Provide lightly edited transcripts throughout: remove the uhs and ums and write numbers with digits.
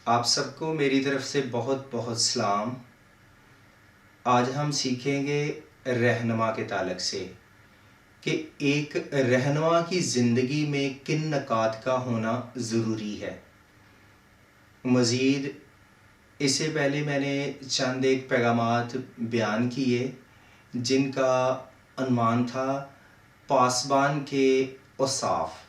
آپ سب کو میری طرف سے بہت بہت سلام۔ آج ہم سیکھیں گے رہنما کے تعلق سے کہ ایک رہنما کی زندگی میں کن نکات کا ہونا ضروری ہے۔ مزید اس سے پہلے میں نے چند ایک پیغامات بیان کیے جن کا عنوان تھا پاسبان کے اوصاف۔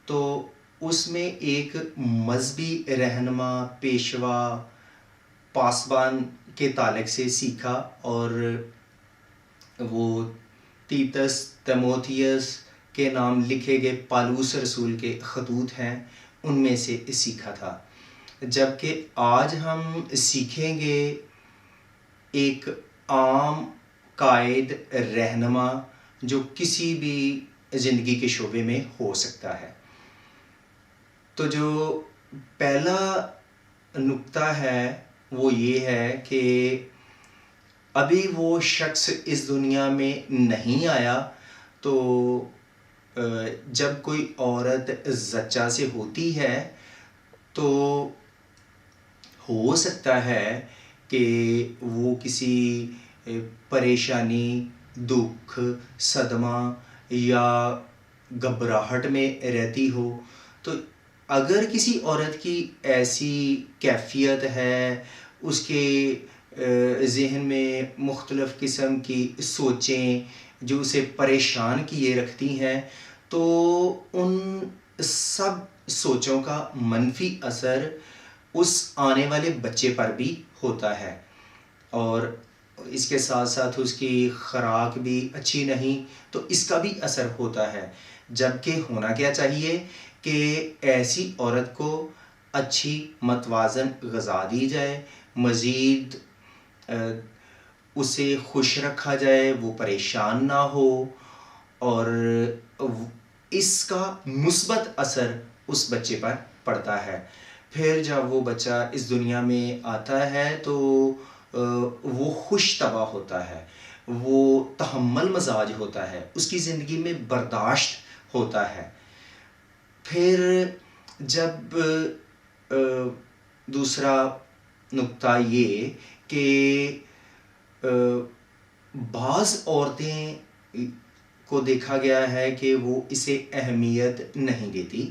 تو اس میں ایک مذہبی رہنما پیشوا پاسبان کے تعلق سے سیکھا، اور وہ تیتس تیموتھیوس کے نام لکھے گئے پالوس رسول کے خطوط ہیں، ان میں سے سیکھا تھا۔ جبکہ آج ہم سیکھیں گے ایک عام قائد رہنما جو کسی بھی زندگی کے شعبے میں ہو سکتا ہے۔ تو جو پہلا نکتہ ہے وہ یہ ہے کہ ابھی وہ شخص اس دنیا میں نہیں آیا، تو جب کوئی عورت زچہ سے ہوتی ہے تو ہو سکتا ہے کہ وہ کسی پریشانی، دکھ، صدمہ یا گھبراہٹ میں رہتی ہو۔ تو اگر کسی عورت کی ایسی کیفیت ہے، اس کے ذہن میں مختلف قسم کی سوچیں جو اسے پریشان کیے رکھتی ہیں، تو ان سب سوچوں کا منفی اثر اس آنے والے بچے پر بھی ہوتا ہے، اور اس کے ساتھ ساتھ اس کی خوراک بھی اچھی نہیں تو اس کا بھی اثر ہوتا ہے۔ جبکہ ہونا کیا چاہیے کہ ایسی عورت کو اچھی متوازن غذا دی جائے، مزید اسے خوش رکھا جائے، وہ پریشان نہ ہو، اور اس کا مثبت اثر اس بچے پر پڑتا ہے۔ پھر جب وہ بچہ اس دنیا میں آتا ہے تو وہ خوش طبع ہوتا ہے، وہ تحمل مزاج ہوتا ہے، اس کی زندگی میں برداشت ہوتا ہے۔ پھر جب دوسرا نکتہ یہ کہ بعض عورتیں کو دیکھا گیا ہے کہ وہ اسے اہمیت نہیں دیتی،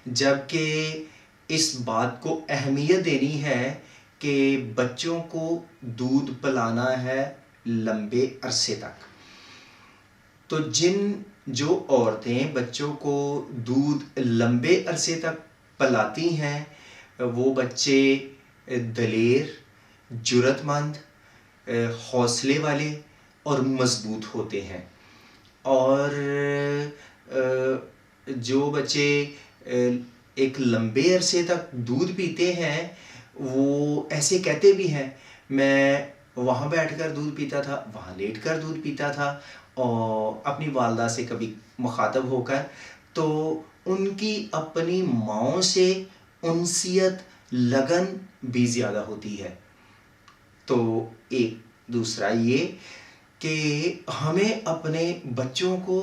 جبکہ اس بات کو اہمیت دینی ہے کہ بچوں کو دودھ پلانا ہے لمبے عرصے تک۔ تو جو عورتیں بچوں کو دودھ لمبے عرصے تک پلاتی ہیں وہ بچے دلیر، جرأت مند، حوصلے والے اور مضبوط ہوتے ہیں۔ اور جو بچے ایک لمبے عرصے تک دودھ پیتے ہیں وہ ایسے کہتے بھی ہیں، میں وہاں بیٹھ کر دودھ پیتا تھا، وہاں لیٹ کر دودھ پیتا تھا، اور اپنی والدہ سے کبھی مخاطب ہو کر، تو ان کی اپنی ماؤں سے انسیت، لگن بھی زیادہ ہوتی ہے۔ تو ایک دوسرا یہ کہ ہمیں اپنے بچوں کو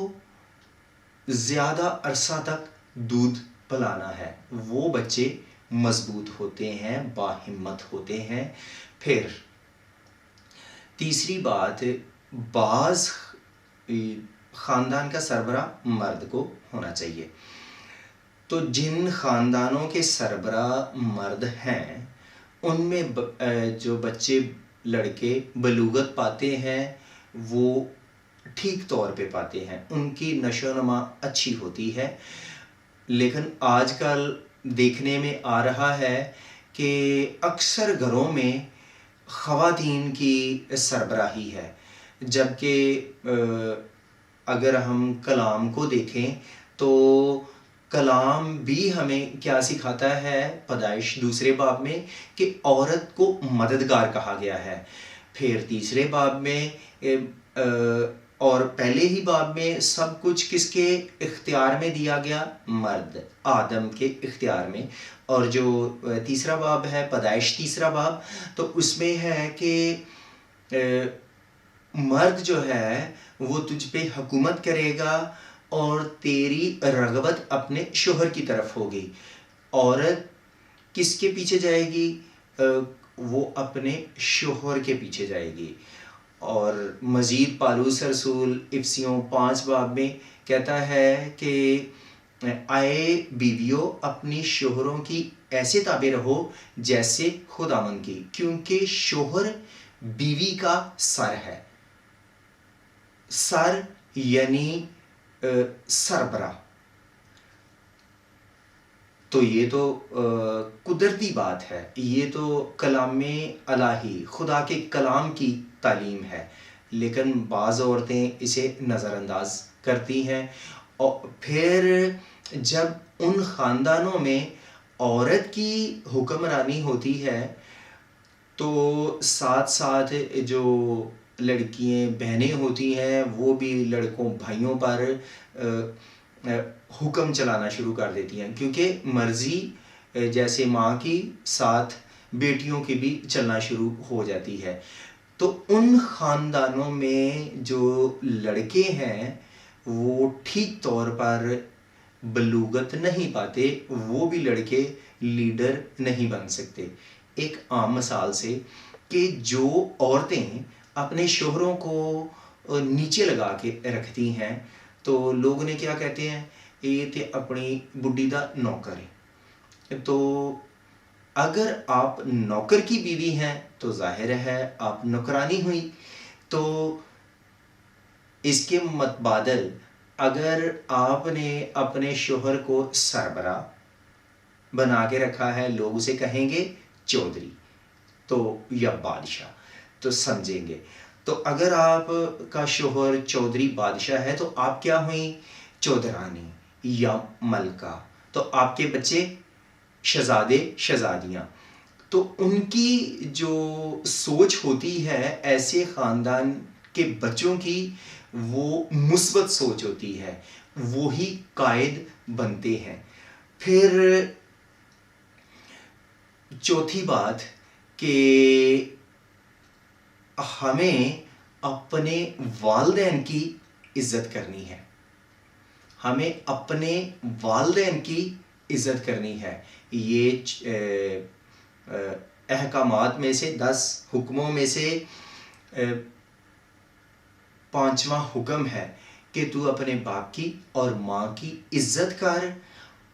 زیادہ عرصہ تک دودھ پلانا ہے، وہ بچے مضبوط ہوتے ہیں، باہمت ہوتے ہیں۔ پھر تیسری بات، بعض خاندان کا سربراہ مرد کو ہونا چاہیے۔ تو جن خاندانوں کے سربراہ مرد ہیں ان میں جو بچے لڑکے بلوغت پاتے ہیں وہ ٹھیک طور پہ پاتے ہیں، ان کی نشو و نما اچھی ہوتی ہے۔ لیکن آج کل دیکھنے میں آ رہا ہے کہ اکثر گھروں میں خواتین کی سربراہی ہے، جبکہ اگر ہم کلام کو دیکھیں تو کلام بھی ہمیں کیا سکھاتا ہے، پیدائش دوسرے باب میں کہ عورت کو مددگار کہا گیا ہے، پھر تیسرے باب میں اور پہلے ہی باب میں سب کچھ کس کے اختیار میں دیا گیا، مرد آدم کے اختیار میں، اور جو تیسرا باب ہے پیدائش تیسرا باب، تو اس میں ہے کہ مرد جو ہے وہ تجھ پہ حکومت کرے گا اور تیری رغبت اپنے شوہر کی طرف ہوگی۔ عورت کس کے پیچھے جائے گی؟ وہ اپنے شوہر کے پیچھے جائے گی. اور مزید پالوس رسول افسیوں 5 باب میں کہتا ہے کہ آئے بیویوں اپنی شوہروں کی ایسے تابع رہو جیسے خداوند کی، کیونکہ شوہر بیوی کا سر ہے. سر یعنی سربراہ. تو یہ تو قدرتی بات ہے، یہ تو کلام الہی خدا کے کلام کی تعلیم ہے، لیکن بعض عورتیں اسے نظر انداز کرتی ہیں. اور پھر جب ان خاندانوں میں عورت کی حکمرانی ہوتی ہے تو ساتھ ساتھ جو لڑکیاں بہنیں ہوتی ہیں وہ بھی لڑکوں بھائیوں پر حکم چلانا شروع کر دیتی ہیں، کیونکہ مرضی جیسے ماں کی ساتھ بیٹیوں کی بھی چلنا شروع ہو جاتی ہے. تو ان خاندانوں میں جو لڑکے ہیں وہ ٹھیک طور پر بلوغت نہیں پاتے، وہ بھی لڑکے لیڈر نہیں بن سکتے. ایک عام مثال سے کہ جو عورتیں اپنے شوہروں کو نیچے لگا کے رکھتی ہیں تو لوگ نے کیا کہتے ہیں، یہ تے اپنی بڈی دا نوکر ہے. تو اگر آپ نوکر کی بیوی ہیں تو ظاہر ہے آپ نوکرانی ہوئی. تو اس کے متبادل اگر آپ نے اپنے شوہر کو سربراہ بنا کے رکھا ہے، لوگ اسے کہیں گے چودھری تو یا بادشاہ تو سمجھیں گے. تو اگر آپ کا شوہر چودھری بادشاہ ہے تو آپ کیا ہوئیں؟ چودھرانی یا ملکہ. تو آپ کے بچے شہزادے شہزادیاں. تو ان کی جو سوچ ہوتی ہے ایسے خاندان کے بچوں کی، وہ مثبت سوچ ہوتی ہے، وہی قائد بنتے ہیں. پھر چوتھی بات کہ ہمیں اپنے والدین کی عزت کرنی ہے. ہمیں اپنے والدین کی عزت کرنی ہے. یہ احکامات میں سے 10 حکموں میں سے 5واں حکم ہے کہ تو اپنے باپ کی اور ماں کی عزت کر،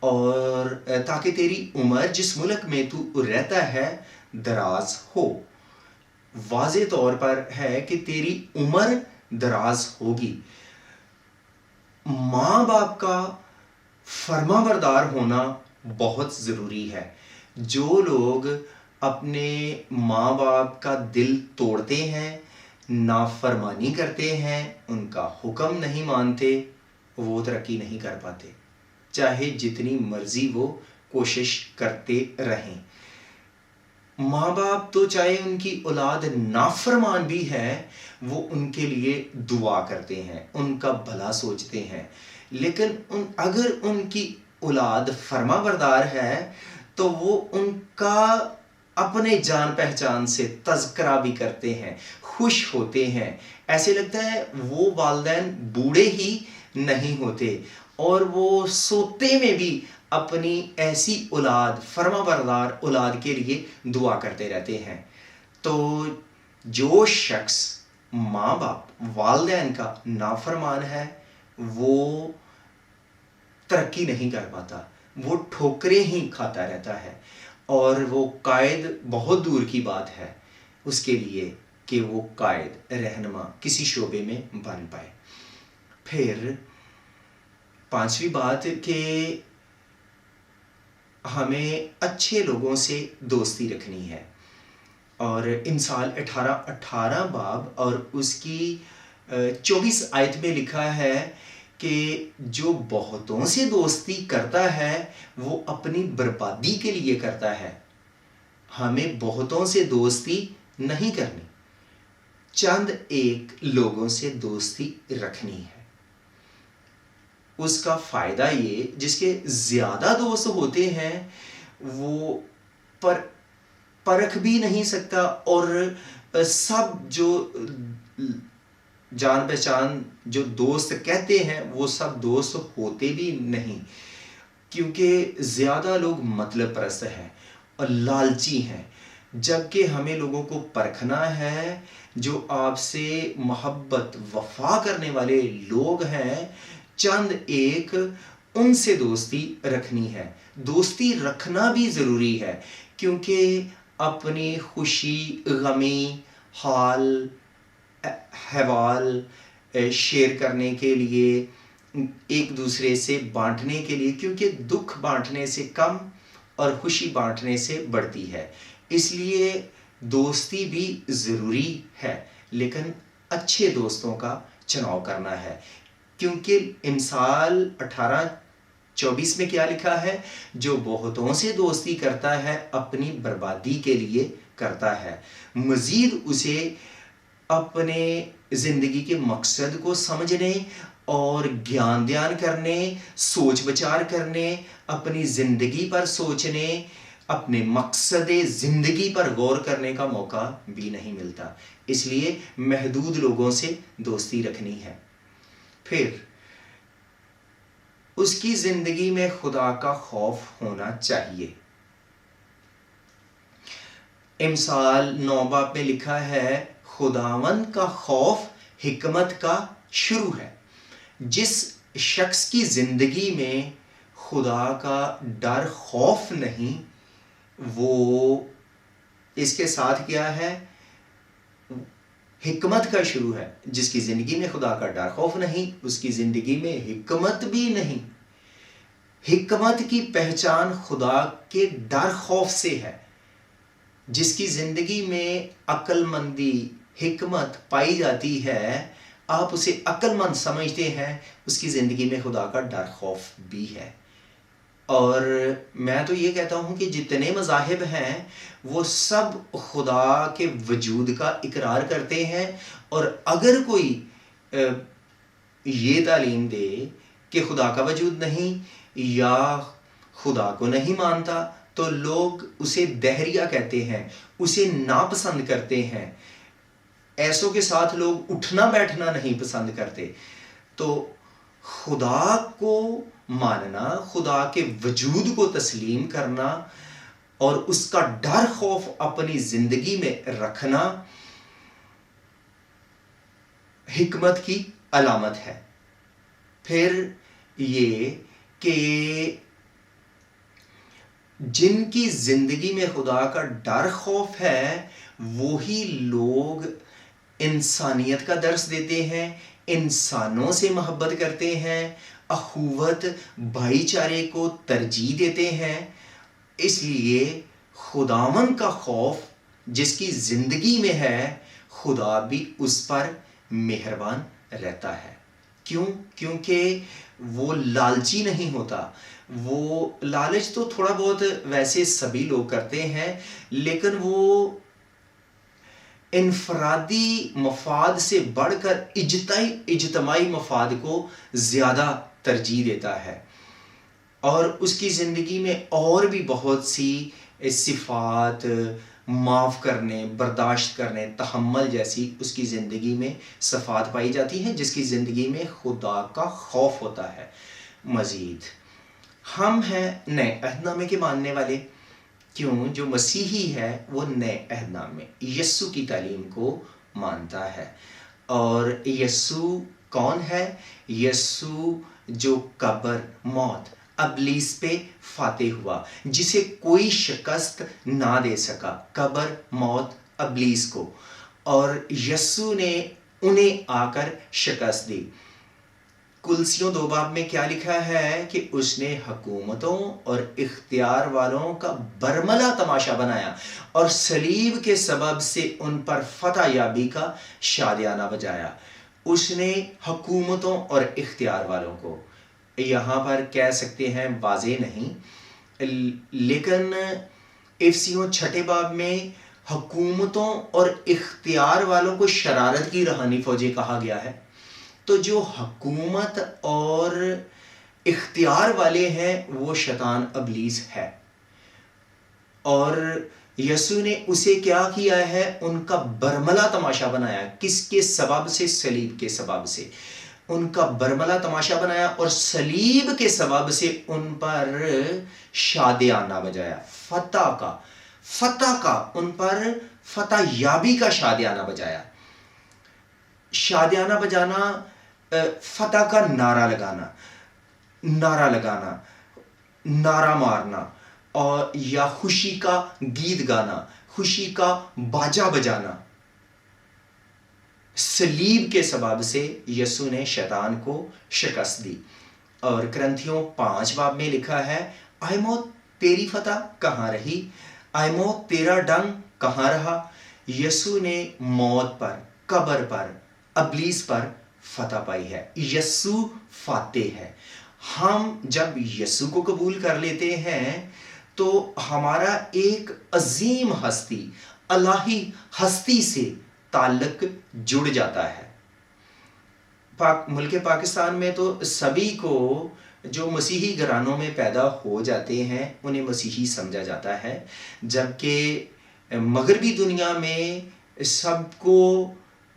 اور تاکہ تیری عمر جس ملک میں تو رہتا ہے دراز ہو. واضح طور پر ہے کہ تیری عمر دراز ہوگی. ماں باپ کا فرما بردار ہونا بہت ضروری ہے. جو لوگ اپنے ماں باپ کا دل توڑتے ہیں، نافرمانی کرتے ہیں، ان کا حکم نہیں مانتے، وہ ترقی نہیں کر پاتے، چاہے جتنی مرضی وہ کوشش کرتے رہیں. ماں باپ تو چاہے ان کی اولاد نافرمان بھی ہے، وہ ان کے لیے دعا کرتے ہیں، ان کا بھلا سوچتے ہیں. لیکن اگر ان کی اولاد فرما بردار ہے تو وہ ان کا اپنے جان پہچان سے تذکرہ بھی کرتے ہیں، خوش ہوتے ہیں. ایسے لگتا ہے وہ والدین بوڑھے ہی نہیں ہوتے، اور وہ سوتے میں بھی اپنی ایسی اولاد فرما بردار اولاد کے لیے دعا کرتے رہتے ہیں. تو جو شخص ماں باپ والدین کا نافرمان ہے وہ ترقی نہیں کر پاتا، وہ ٹھوکریں ہی کھاتا رہتا ہے، اور وہ قائد بہت دور کی بات ہے اس کے لیے کہ وہ قائد رہنما کسی شعبے میں بن پائے. پھر 5ویں بات کہ ہمیں اچھے لوگوں سے دوستی رکھنی ہے. اور امثال 18 باب اور اس کی 24 آیت میں لکھا ہے کہ جو بہتوں سے دوستی کرتا ہے وہ اپنی بربادی کے لیے کرتا ہے. ہمیں بہتوں سے دوستی نہیں کرنی، چند ایک لوگوں سے دوستی رکھنی ہے. اس کا فائدہ یہ، جس کے زیادہ دوست ہوتے ہیں وہ پرکھ بھی نہیں سکتا، اور سب جو جان پہچان جو دوست کہتے ہیں وہ سب دوست ہوتے بھی نہیں، کیونکہ زیادہ لوگ مطلب پرست ہیں. اور لالچی ہیں، جبکہ ہمیں لوگوں کو پرکھنا ہے جو آپ سے محبت وفا کرنے والے لوگ ہیں، چند ایک ان سے دوستی رکھنی ہے۔ دوستی رکھنا بھی ضروری ہے، کیونکہ اپنی خوشی غمی حال احوال شیئر کرنے کے لیے، ایک دوسرے سے بانٹنے کے لیے، کیونکہ دکھ بانٹنے سے کم اور خوشی بانٹنے سے بڑھتی ہے، اس لیے دوستی بھی ضروری ہے، لیکن اچھے دوستوں کا چناؤ کرنا ہے، کیونکہ امثال 18:24 میں کیا لکھا ہے؟ جو بہتوں سے دوستی کرتا ہے اپنی بربادی کے لیے کرتا ہے، مزید اسے اپنے زندگی کے مقصد کو سمجھنے اور گیان دھیان کرنے، سوچ بچار کرنے، اپنی زندگی پر سوچنے، اپنے مقصد زندگی پر غور کرنے کا موقع بھی نہیں ملتا، اس لیے محدود لوگوں سے دوستی رکھنی ہے۔ پھر اس کی زندگی میں خدا کا خوف ہونا چاہیے۔ امثال 9 میں لکھا ہے، خداوند کا خوف حکمت کا شروع ہے۔ جس شخص کی زندگی میں خدا کا ڈر خوف نہیں، وہ اس کے ساتھ کیا ہے؟ حکمت کا شروع ہے۔ جس کی زندگی میں خدا کا ڈر خوف نہیں، اس کی زندگی میں حکمت بھی نہیں۔ حکمت کی پہچان خدا کے ڈر خوف سے ہے۔ جس کی زندگی میں عقل مندی حکمت پائی جاتی ہے، آپ اسے عقل مند سمجھتے ہیں، اس کی زندگی میں خدا کا ڈر خوف بھی ہے۔ اور میں تو یہ کہتا ہوں کہ جتنے مذاہب ہیں وہ سب خدا کے وجود کا اقرار کرتے ہیں، اور اگر کوئی یہ تعلیم دے کہ خدا کا وجود نہیں یا خدا کو نہیں مانتا، تو لوگ اسے دہریہ کہتے ہیں، اسے ناپسند کرتے ہیں۔ ایسوں کے ساتھ لوگ اٹھنا بیٹھنا نہیں پسند کرتے۔ تو خدا کو ماننا، خدا کے وجود کو تسلیم کرنا اور اس کا ڈر خوف اپنی زندگی میں رکھنا حکمت کی علامت ہے۔ پھر یہ کہ جن کی زندگی میں خدا کا ڈر خوف ہے، وہی لوگ انسانیت کا درس دیتے ہیں، انسانوں سے محبت کرتے ہیں، اخوت بھائی چارے کو ترجیح دیتے ہیں۔ اس لیے خداوند کا خوف جس کی زندگی میں ہے، خدا بھی اس پر مہربان رہتا ہے۔ کیوں؟ کیونکہ وہ لالچی نہیں ہوتا۔ وہ لالچ تو تھوڑا بہت ویسے سبھی لوگ کرتے ہیں، لیکن وہ انفرادی مفاد سے بڑھ کر اجتماعی مفاد کو زیادہ ترجیح دیتا ہے، اور اس کی زندگی میں اور بھی بہت سی صفات، معاف کرنے، برداشت کرنے، تحمل جیسی اس کی زندگی میں صفات پائی جاتی ہیں، جس کی زندگی میں خدا کا خوف ہوتا ہے۔ مزید ہم ہیں نئے عہد نامے کے ماننے والے، کیوں؟ جو مسیحی ہے وہ نئے عہد نامے یسوع کی تعلیم کو مانتا ہے۔ اور یسوع کون ہے؟ یسوع جو قبر، موت، ابلیس پہ فاتح ہوا، جسے کوئی شکست نہ دے سکا، قبر، موت، ابلیس کو، اور یسوع نے انہیں آ کر شکست دی۔ کلسیوں 2 میں کیا لکھا ہے کہ اس نے حکومتوں اور اختیار والوں کا برملا تماشا بنایا اور صلیب کے سبب سے ان پر فتح یابی کا شادیانہ بجایا۔ اس نے حکومتوں اور اختیار والوں کو، یہاں پر کہہ سکتے ہیں واضح نہیں، لیکن افسیوں 6 میں حکومتوں اور اختیار والوں کو شرارت کی روحانی فوجیں کہا گیا ہے۔ تو جو حکومت اور اختیار والے ہیں وہ شیطان ابلیس ہے، اور یسوع نے اسے کیا کیا ہے؟ ان کا برملا تماشا بنایا۔ کس کے سبب سے؟ صلیب کے سبب سے۔ ان کا برملا تماشا بنایا اور صلیب کے سبب سے ان پر شادیانہ بجایا، فتح کا ان پر فتح یابی کا شادیانہ بجایا۔ شادیانہ بجانا، فتح کا نعرہ لگانا، نعرہ مارنا، اور یا خوشی کا گیت گانا، خوشی کا باجا بجانا۔ صلیب کے سبب سے یسوع نے شیطان کو شکست دی، اور کرنتھیوں 5 باب میں لکھا ہے، اے موت تیری فتح کہاں رہی، اے موت تیرا ڈنگ کہاں رہا۔ یسوع نے موت پر، قبر پر، ابلیس پر فتح پائی ہے۔ یسوع فاتح ہے۔ ہم جب یسوع کو قبول کر لیتے ہیں تو ہمارا ایک عظیم ہستی، الہی ہستی سے تعلق جڑ جاتا ہے۔ ملک پاکستان میں تو سبھی کو جو مسیحی گھرانوں میں پیدا ہو جاتے ہیں انہیں مسیحی سمجھا جاتا ہے، جبکہ مغربی دنیا میں سب کو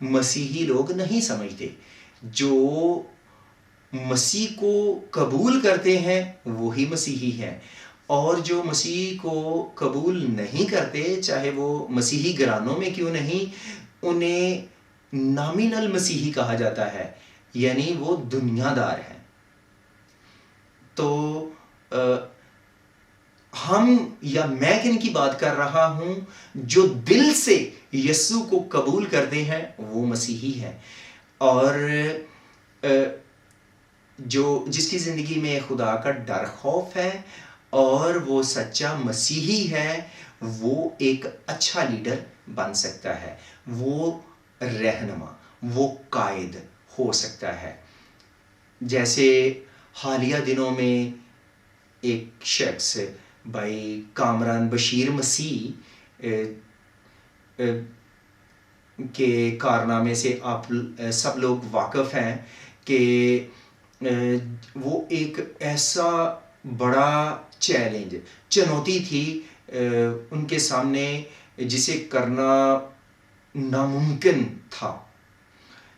مسیحی لوگ نہیں سمجھتے۔ جو مسیح کو قبول کرتے ہیں وہی مسیحی ہیں، اور جو مسیح کو قبول نہیں کرتے، چاہے وہ مسیحی گھرانوں میں کیوں نہیں، انہیں نامینل مسیحی کہا جاتا ہے، یعنی وہ دنیا دار ہیں۔ تو ہم یا میں کن کی بات کر رہا ہوں، جو دل سے یسوع کو قبول کرتے ہیں وہ مسیحی ہیں، اور جس کی زندگی میں خدا کا ڈر خوف ہے اور وہ سچا مسیحی ہے، وہ ایک اچھا لیڈر بن سکتا ہے، وہ رہنما، وہ قائد ہو سکتا ہے۔ جیسے حالیہ دنوں میں ایک شخص بھائی کامران بشیر مسیح کے کارنامے سے آپ سب لوگ واقف ہیں کہ وہ ایک ایسا بڑا چنوتی تھی ان کے سامنے جسے کرنا ناممکن تھا،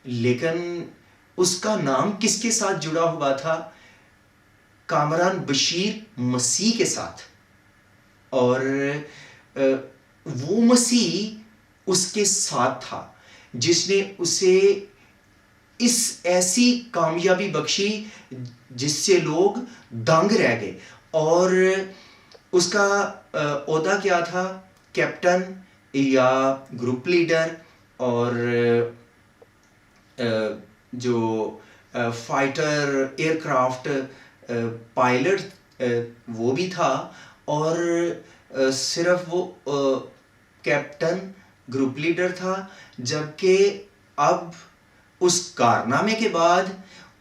لیکن اس کا نام کس کے ساتھ جڑا ہوا تھا؟ کامران بشیر مسیح کے ساتھ، اور وہ مسیح اس کے ساتھ تھا جس نے اسے اس ایسی کامیابی بخشی جس سے لوگ دنگ رہ گئے، اور اس کا عہدہ کیا تھا؟ کیپٹن یا گروپ لیڈر، اور جو فائٹر ایئر کرافٹ پائلٹ وہ بھی تھا، اور صرف وہ کیپٹن گروپ لیڈر تھا، جبکہ اب اس کارنامے کے بعد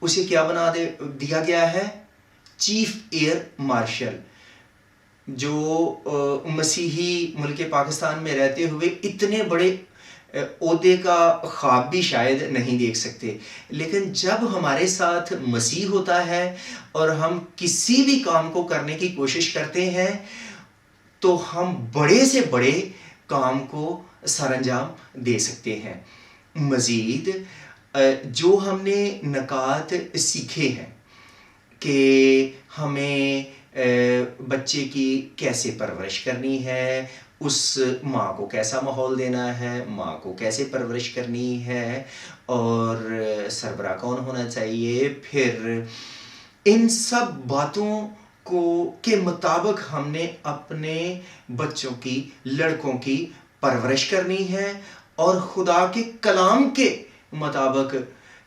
اسے کیا بنا دیا گیا ہے؟ چیف ایئر مارشل، جو مسیحی ملک پاکستان میں رہتے ہوئے اتنے بڑے عہدے کا خواب بھی شاید نہیں دیکھ سکتے، لیکن جب ہمارے ساتھ مسیح ہوتا ہے اور ہم کسی بھی کام کو کرنے کی کوشش کرتے ہیں تو ہم بڑے سے بڑے کام کو سر انجام دے سکتے ہیں۔ مزید جو ہم نے نکات سیکھے ہیں کہ ہمیں بچے کی کیسے پرورش کرنی ہے، اس ماں کو کیسا ماحول دینا ہے، ماں کو کیسے پرورش کرنی ہے، اور سربراہ کون ہونا چاہیے، پھر ان سب باتوں کے مطابق ہم نے اپنے بچوں کی، لڑکوں کی پرورش کرنی ہے، اور خدا کے کلام کے مطابق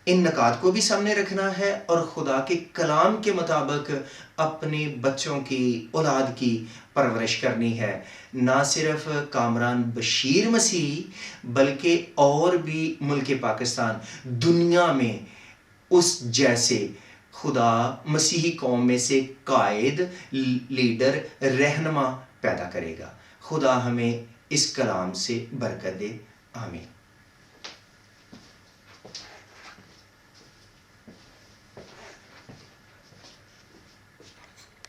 ان نکات کو بھی سامنے رکھنا ہے، اور خدا کے کلام کے مطابق اپنے بچوں کی، اولاد کی پرورش کرنی ہے۔ نہ صرف کامران بشیر مسیح بلکہ اور بھی ملک پاکستان، دنیا میں اس جیسے خدا مسیحی قوم میں سے قائد، لیڈر، رہنما پیدا کرے گا۔ خدا ہمیں اس کلام سے برکت دے، آمین۔